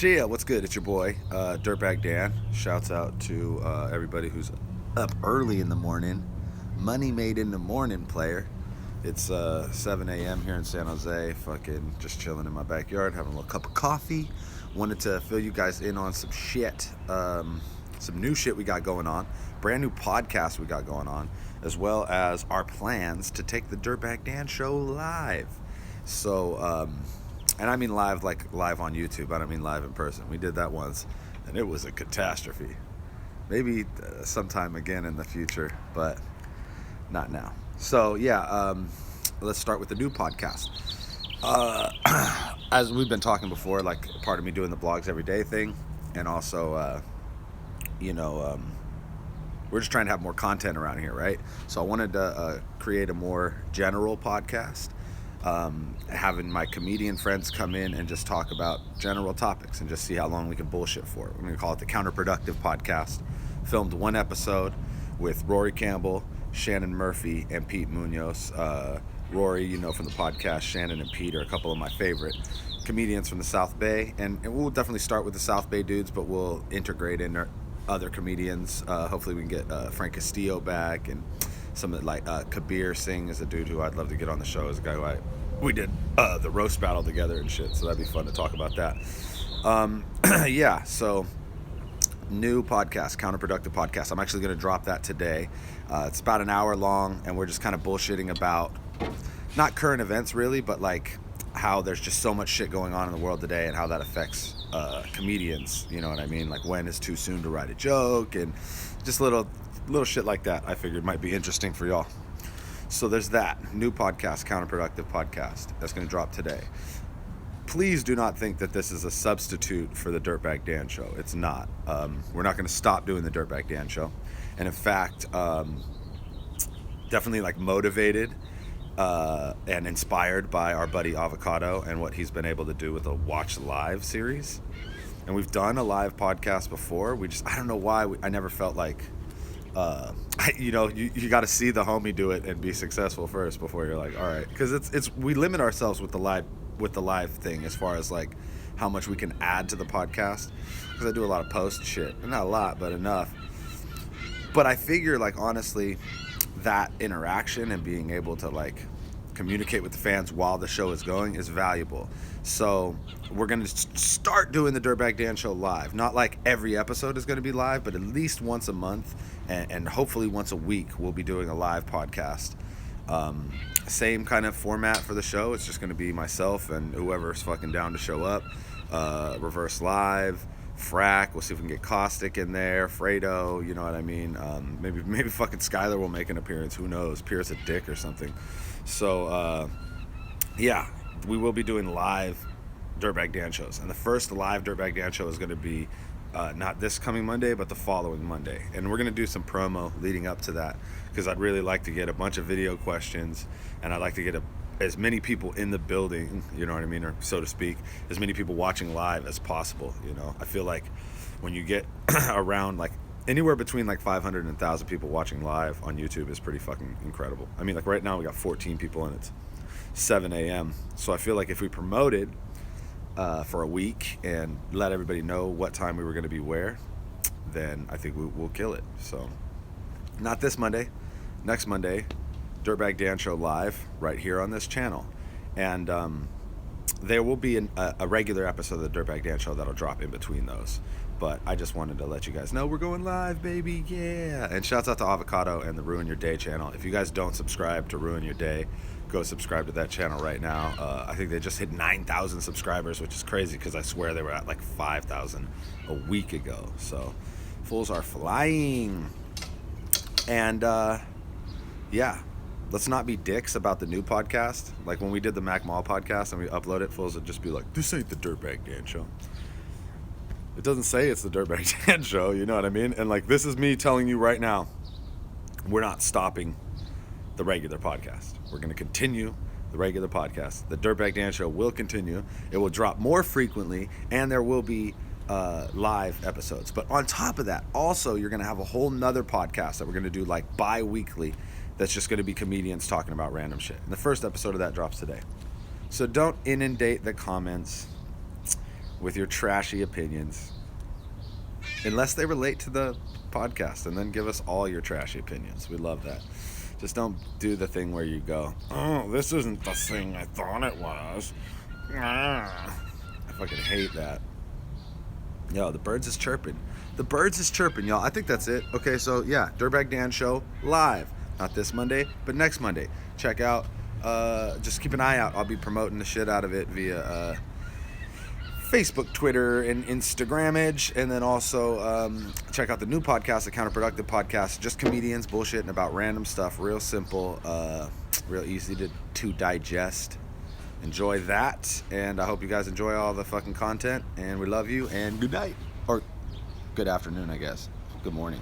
Yeah, what's good? It's your boy, Dirtbag Dan. Shouts out to everybody who's up early in the morning. Money made in the morning, player. It's 7 a.m. here in San Jose. Fucking just chilling in my backyard, having a little cup of coffee. Wanted to fill you guys in on some shit, some new shit we got going on, brand new podcast we got going on, as well as our plans to take the Dirtbag Dan show live. So, and I mean live, like live on YouTube. I don't mean live in person. We did that once, and it was a catastrophe. Maybe sometime again in the future, but not now. So yeah, let's start with the new podcast. As we've been talking before, like part of me doing the blogs every day thing, and also, we're just trying to have more content around here, right? So I wanted to create a more general podcast. Having my comedian friends come in and just talk about general topics and just see how long we can bullshit for. We're going to call it the Counterproductive Podcast. Filmed one episode with Rory Campbell, Shannon Murphy, and Pete Munoz. Rory, from the podcast, Shannon and Pete are a couple of my favorite comedians from the South Bay. And we'll definitely start with the South Bay dudes, but we'll integrate in other comedians. Hopefully we can get Frank Castillo back, and some of like Kabir Singh is a dude who I'd love to get on the show. Is a guy who we did the roast battle together and shit, so that'd be fun to talk about that. Yeah, so new podcast, Counterproductive Podcast. I'm actually going to drop that today. It's about an hour long, and we're just kind of bullshitting about not current events really, but like how there's just so much shit going on in the world today and how that affects comedians. You know what I mean? Like when is too soon to write a joke, and just little shit like that I figured might be interesting for y'all. So there's that new podcast, Counterproductive Podcast, that's going to drop today. Please do not think that this is a substitute for the Dirtbag Dan show. It's not. We're not going to stop doing the Dirtbag Dan show. And in fact, definitely like motivated and inspired by our buddy Avocado and what he's been able to do with the Watch Live series. And we've done a live podcast before. I don't know why, I never felt like, you got to see the homie do it and be successful first before you're like, all right, because we limit ourselves with the live thing as far as like how much we can add to the podcast, because I do a lot of post shit, not a lot but enough. But I figure, like, honestly, that interaction and being able to like communicate with the fans while the show is going is valuable. So we're going to start doing the Dirtbag Dan show live. Not like every episode is going to be live, but at least once a month and hopefully once a week we'll be doing a live podcast. Same kind of format for the show. It's just going to be myself and whoever's fucking down to show up. Reverse live, Frack. We'll see if we can get Caustic in there. Fredo, you know what I mean? Maybe fucking Skylar will make an appearance. Who knows? Pierce a dick or something. So, yeah, we will be doing live Dirtbag Dan shows. And the first live Dirtbag Dan show is going to be not this coming Monday, but the following Monday. And we're going to do some promo leading up to that, because I'd really like to get a bunch of video questions, and I'd like to get as many people in the building, you know what I mean, or so to speak, as many people watching live as possible. I feel like when you get around like anywhere between like 500 and 1,000 people watching live on YouTube is pretty fucking incredible. I mean, like right now we got 14 people and it's 7 a.m. So I feel like if we promoted for a week and let everybody know what time we were going to be where, then I think we'll kill it. So not this Monday, next Monday, Dirtbag Dan show live right here on this channel. And there will be a regular episode of the Dirtbag Dan show that'll drop in between those. But I just wanted to let you guys know we're going live, baby, yeah. And shouts out to Avocado and the Ruin Your Day channel. If you guys don't subscribe to Ruin Your Day, go subscribe to that channel right now. I think they just hit 9,000 subscribers, which is crazy because I swear they were at like 5,000 a week ago. So fools are flying. And yeah, let's not be dicks about the new podcast. Like when we did the Mac Mall podcast and we upload it, fools would just be like, this ain't the Dirtbag Dan show. It doesn't say it's the Dirtbag Dan show, you know what I mean? And like, this is me telling you right now, we're not stopping the regular podcast. We're going to continue the regular podcast. The Dirtbag Dan show will continue. It will drop more frequently, and there will be live episodes. But on top of that, also, you're going to have a whole nother podcast that we're going to do like bi-weekly that's just going to be comedians talking about random shit. And the first episode of that drops today. So don't inundate the comments with your trashy opinions, unless they relate to the podcast, and then give us all your trashy opinions. We love that. Just don't do the thing where you go, oh, this isn't the thing I thought it was. I fucking hate that. Yo, the birds is chirping. The birds is chirping, y'all. I think that's it. Okay, so yeah, Dirtbag Dan show live. Not this Monday, but next Monday. Check out, just keep an eye out. I'll be promoting the shit out of it via Facebook, Twitter, and Instagrammage. And then also check out the new podcast, the Counterproductive Podcast. Just comedians bullshitting about random stuff. Real simple, real easy to digest. Enjoy that, and I hope you guys enjoy all the fucking content, and we love you, and good night, or good afternoon, I guess. Good morning.